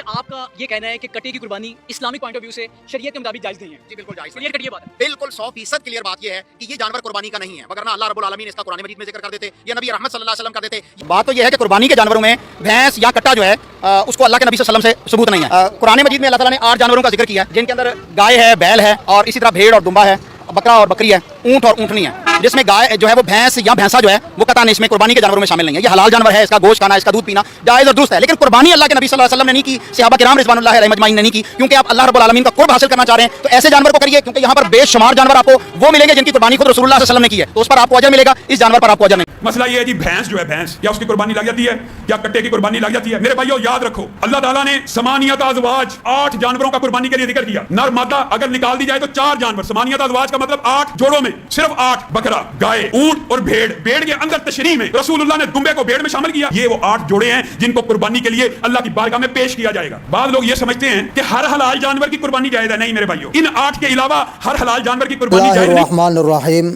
آپ کا یہ کہنا ہے کہ کٹے کی قربانی اسلامک پوائنٹ آف ویو سے شریعت کے مطابق جائز نہیں ہے؟ جی بالکل جائز کلیئر کٹیے بات ہے. بالکل 100% کلیئر بات یہ ہے کہ یہ جانور قربانی کا نہیں ہے، وگرنہ اللہ رب العالمین اس کا قرآن مجید میں ذکر کر دیتے، یہ نبی رحمت صلی اللہ علیہ وسلم کر دیتے. بات تو یہ ہے کہ قربانی کے جانوروں میں بھینس یا کٹا جو ہے اس کو اللہ کے نبی صلی اللہ علیہ وسلم سے ثبوت نہیں ہے. قرآن مجید میں اللہ تعالیٰ نے 8 جانوروں کا ذکر کیا ہے، جن کے اندر گائے ہے، بیل ہے، اور اسی طرح بھیڑ اور دمبا ہے، بکرا اور بکری ہے، اونٹ اور اونٹنی ہے. جس میں گائے جو ہے وہ بھینس یا بھینسا جو ہے وہ قطعاً اس میں قربانی کے جانوروں میں شامل نہیں ہے. یہ حلال جانور ہے، اس کا گوشت کھانا، اس کا دودھ پینا جائز اور درست ہے. لیکن قربانی اللہ کے نبی صلی اللہ علیہ وسلم نے نہیں کی، صحابہ کرام رضوان اللہ علیہم اجمعین نے نہیں کی، کیونکہ آپ اللہ رب العالمین کا قرب حاصل کرنا چاہ رہے ہیں تو ایسے جانور کو کریے، کیونکہ یہاں پر بے شمار جانور آپ کو وہ ملیں گے جن کی قربانی خود رسول اللہ صلی اللہ علیہ وسلم نے کی ہے، تو اس پر آپ کو اجر ملے گا، اس جانور پر آپ کو اجر نہیں. مسئلہ یہ ہے جی بھینس جو ہے بھینس یا اس کی قربانی لگ جاتی ہے یا کٹے کی قربانی لگ جاتی ہے. میرے بھائیو یاد رکھو اللہ تعالیٰ نے ثمانیۃ ازواج 8 جانوروں کا قربانی کے لیے ذکر کیا. نر مادہ اگر نکال دی جائے تو 4 جانور. ثمانیۃ ازواج کا مطلب 8 جوڑوں میں صرف 8 بکرا، گائے، اونٹ اور بھیڑ. بھیڑ کے اندر تشریح میں رسول اللہ نے دمبے کو بھیڑ میں شامل کیا. یہ وہ 8 جوڑے ہیں جن کو قربانی کے لیے اللہ کی بارگاہ میں پیش کیا جائے گا. بعض لوگ یہ سمجھتے ہیں کہ ہر حلال جانور کی قربانی جائز ہے. نہیں میرے بھائیو، ان 8 کے علاوہ ہر حلال جانور کی قربانی جائز نہیں. الرحمن الرحیم.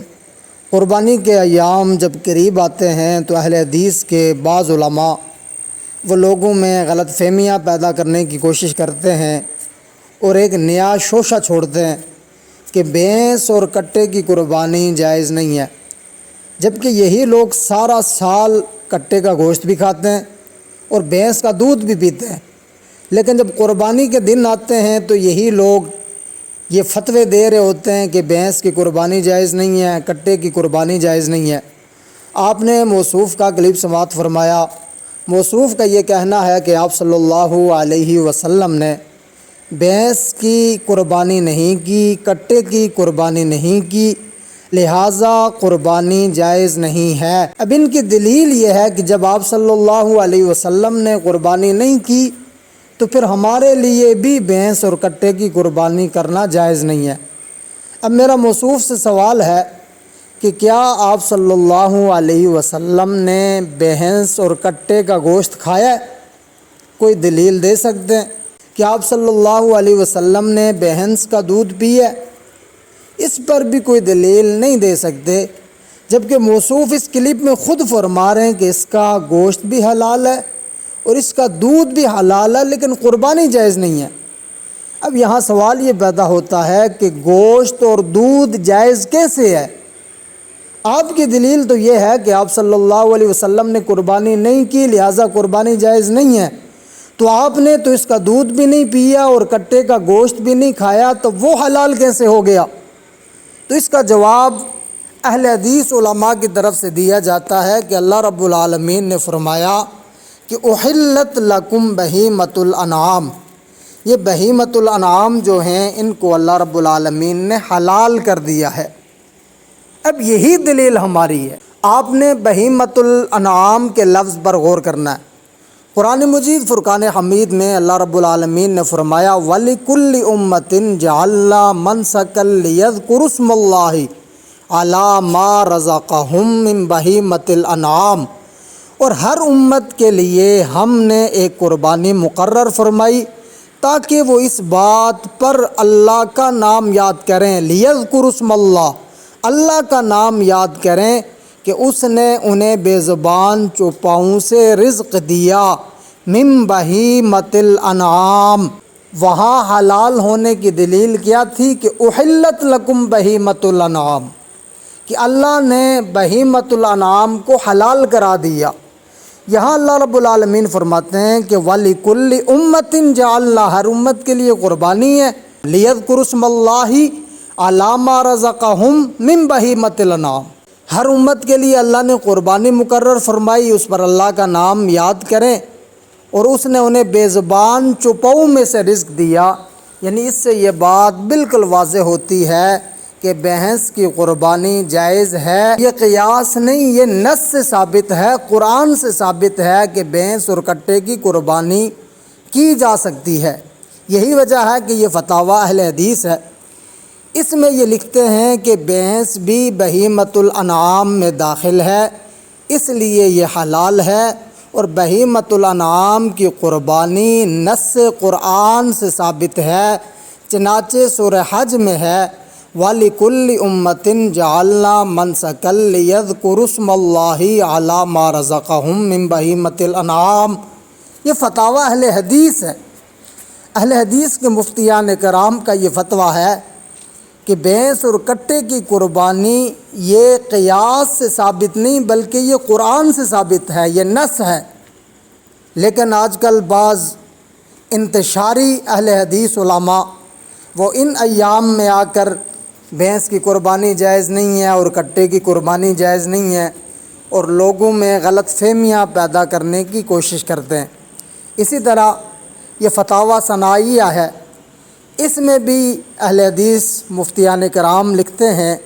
قربانی کے ایام جب قریب آتے ہیں تو اہل حدیث کے بعض علماء وہ لوگوں میں غلط فہمیاں پیدا کرنے کی کوشش کرتے ہیں اور ایک نیا شوشہ چھوڑتے ہیں کہ بھینس اور کٹے کی قربانی جائز نہیں ہے، جبکہ یہی لوگ سارا سال کٹے کا گوشت بھی کھاتے ہیں اور بھینس کا دودھ بھی پیتے ہیں. لیکن جب قربانی کے دن آتے ہیں تو یہی لوگ یہ فتوے دے رہے ہوتے ہیں کہ بھینس کی قربانی جائز نہیں ہے، کٹے کی قربانی جائز نہیں ہے. آپ نے موصوف کا کلپ سماعت فرمایا. موصوف کا یہ کہنا ہے کہ آپ صلی اللہ علیہ وسلم نے بھینس کی قربانی نہیں کی، کٹے کی قربانی نہیں کی، لہٰذا قربانی جائز نہیں ہے. اب ان کی دلیل یہ ہے کہ جب آپ صلی اللہ علیہ وسلم نے قربانی نہیں کی تو پھر ہمارے لیے بھی بھینس اور کٹے کی قربانی کرنا جائز نہیں ہے. اب میرا موصوف سے سوال ہے کہ کیا آپ صلی اللہ علیہ وسلم نے بھینس اور کٹے کا گوشت کھایا ہے؟ کوئی دلیل دے سکتے ہیں؟ کہ آپ صلی اللہ علیہ وسلم نے بھینس کا دودھ پیا ہے؟ اس پر بھی کوئی دلیل نہیں دے سکتے، جبکہ موصوف اس کلپ میں خود فرما رہے ہیں کہ اس کا گوشت بھی حلال ہے اور اس کا دودھ بھی حلال ہے، لیکن قربانی جائز نہیں ہے. اب یہاں سوال یہ پیدا ہوتا ہے کہ گوشت اور دودھ جائز کیسے ہے؟ آپ کی دلیل تو یہ ہے کہ آپ صلی اللہ علیہ وسلم نے قربانی نہیں کی، لہٰذا قربانی جائز نہیں ہے. تو آپ نے تو اس کا دودھ بھی نہیں پیا اور کٹے کا گوشت بھی نہیں کھایا، تو وہ حلال کیسے ہو گیا؟ تو اس کا جواب اہل حدیث علماء کی طرف سے دیا جاتا ہے کہ اللہ رب العالمین نے فرمایا کہ احلت لکم بہیمۃ الانعام. یہ بہیمۃ الانعام جو ہیں ان کو اللہ رب العالمین نے حلال کر دیا ہے. اب یہی دلیل ہماری ہے. آپ نے بہیمۃ الانعام کے لفظ پر غور کرنا ہے. قرآن مجید فرقان حمید میں اللہ رب العالمین نے فرمایا وَلِكُلِّ أُمَّةٍ جَعَلْنَا مَنْسَكًا لِيَذْكُرُوا اسْمَ اللَّهِ عَلَىٰ مَا رَزَقَهُم مِّن بَهِيمَةِ الْأَنْعَامِ. اور ہر امت کے لیے ہم نے ایک قربانی مقرر فرمائی تاکہ وہ اس بات پر اللہ کا نام یاد کریں. لِيَذْكُرُوا اسْمَ اللَّهِ، اللہ کا نام یاد کریں کہ اس نے انہیں بے زبان چوپاؤں سے رزق دیا. من بہیمۃ الانعام، وہاں حلال ہونے کی دلیل کیا تھی کہ احلت لکم بہیمۃ الانعام، کہ اللہ نے بہیمۃ الانعام کو حلال کرا دیا. یہاں اللہ رب العالمین فرماتے ہیں کہ وَلِكُلِّ أُمَّةٍ جَعَلْنَا، ہر امت کے لیے قربانی ہے. لِيَذْكُرُوا اسْمَ اللَّهِ عَلَىٰ مَا رَزَقَهُم مِّن بَهِيمَةِ الْأَنْعَامِ. ہر امت کے لیے اللہ نے قربانی مقرر فرمائی، اس پر اللہ کا نام یاد کریں، اور اس نے انہیں بے زبان چوپاؤں میں سے رزق دیا. یعنی اس سے یہ بات بالکل واضح ہوتی ہے کہ بھینس کی قربانی جائز ہے. یہ قیاس نہیں، یہ نص سے ثابت ہے، قرآن سے ثابت ہے کہ بھینس اور کٹے کی قربانی کی جا سکتی ہے. یہی وجہ ہے کہ یہ فتاوی اہل حدیث ہے. اس میں یہ لکھتے ہیں کہ بھینس بھی بہیمۃ الانعام میں داخل ہے، اس لیے یہ حلال ہے. اور بہیمۃ الانعام کی قربانی نص قرآن سے ثابت ہے. چنانچہ سورہ حج میں ہے وَلِكُلِّ أُمَّةٍ جَعَلْنَا مَنْسَكًا لِيَذْكُرُوا اسْمَ اللَّهِ عَلَىٰ مَا رَزَقَهُم مِّن بَهِيمَةِ الْأَنْعَامِ. یہ فتاوی اہل حدیث ہے. اہل حدیث کے مفتیان کرام کا یہ فتویٰ ہے کہ بھینس اور کٹے کی قربانی یہ قیاس سے ثابت نہیں بلکہ یہ قرآن سے ثابت ہے، یہ نص ہے۔ لیکن آج کل بعض انتشاری اہل حدیث علماء وہ ان ایام میں آ کر بھینس کی قربانی جائز نہیں ہے اور کٹے کی قربانی جائز نہیں ہے اور لوگوں میں غلط فہمیاں پیدا کرنے کی کوشش کرتے ہیں۔ اسی طرح یہ فتاویٰ ثنائیہ ہے، اس میں بھی اہل حدیث مفتیان کرام لکھتے ہیں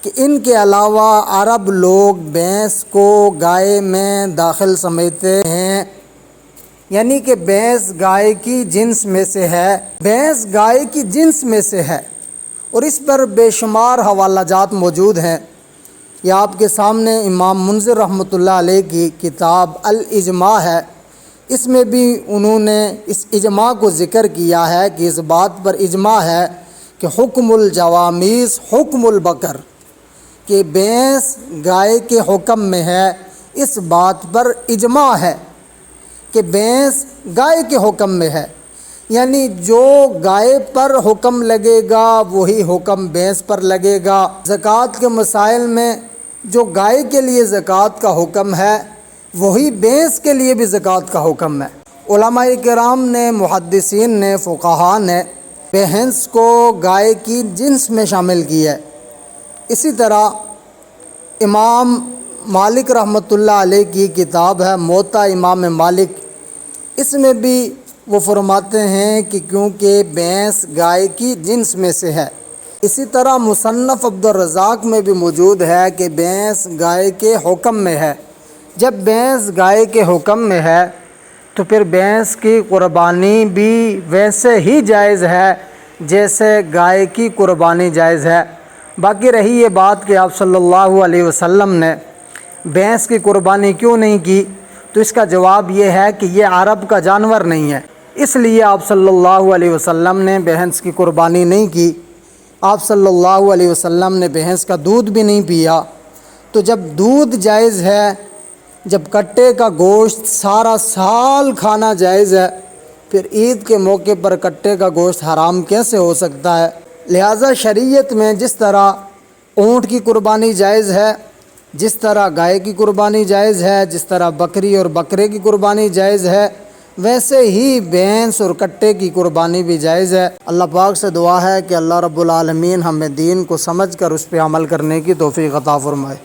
کہ ان کے علاوہ عرب لوگ بھینس کو گائے میں داخل سمجھتے ہیں، یعنی کہ بھینس گائے کی جنس میں سے ہے، بھینس گائے کی جنس میں سے ہے، اور اس پر بے شمار حوالہ جات موجود ہیں۔ یہ آپ کے سامنے امام منذر رحمۃ اللہ علیہ کی کتاب الاجماع ہے، اس میں بھی انہوں نے اس اجماع کو ذکر کیا ہے کہ اس بات پر اجماع ہے کہ حکم الجوامیس حکم البقر، کہ بھینس گائے کے حکم میں ہے، اس بات پر اجماع ہے کہ بھینس گائے کے حکم میں ہے، یعنی جو گائے پر حکم لگے گا وہی حکم بھینس پر لگے گا۔ زکوٰۃ کے مسائل میں جو گائے کے لیے زکوٰۃ کا حکم ہے وہی بھینس کے لیے بھی زکوٰۃ کا حکم ہے۔ علماء کرام نے، محدثین نے، فقہاء نے بھینس کو گائے کی جنس میں شامل کیا ہے۔ اسی طرح امام مالک رحمۃ اللہ علیہ کی کتاب ہے موطا امام مالک، اس میں بھی وہ فرماتے ہیں کہ کیونکہ بھینس گائے کی جنس میں سے ہے۔ اسی طرح مصنف عبد الرزاق میں بھی موجود ہے کہ بھینس گائے کے حکم میں ہے۔ جب بھینس گائے کے حکم میں ہے تو پھر بھینس کی قربانی بھی ویسے ہی جائز ہے جیسے گائے کی قربانی جائز ہے۔ باقی رہی یہ بات کہ آپ صلی اللہ علیہ وسلم نے بھینس کی قربانی کیوں نہیں کی، تو اس کا جواب یہ ہے کہ یہ عرب کا جانور نہیں ہے، اس لیے آپ صلی اللہ علیہ وسلم نے بھینس کی قربانی نہیں کی۔ آپ صلی اللہ علیہ وسلم نے بھینس کا دودھ بھی نہیں پیا۔ تو جب دودھ جائز ہے، جب کٹے کا گوشت سارا سال کھانا جائز ہے، پھر عید کے موقع پر کٹے کا گوشت حرام کیسے ہو سکتا ہے؟ لہٰذا شریعت میں جس طرح اونٹ کی قربانی جائز ہے، جس طرح گائے کی قربانی جائز ہے، جس طرح بکری اور بکرے کی قربانی جائز ہے، ویسے ہی بھینس اور کٹے کی قربانی بھی جائز ہے۔ اللہ پاک سے دعا ہے کہ اللہ رب العالمین ہمیں دین کو سمجھ کر اس پہ عمل کرنے کی توفیق عطا فرمائے۔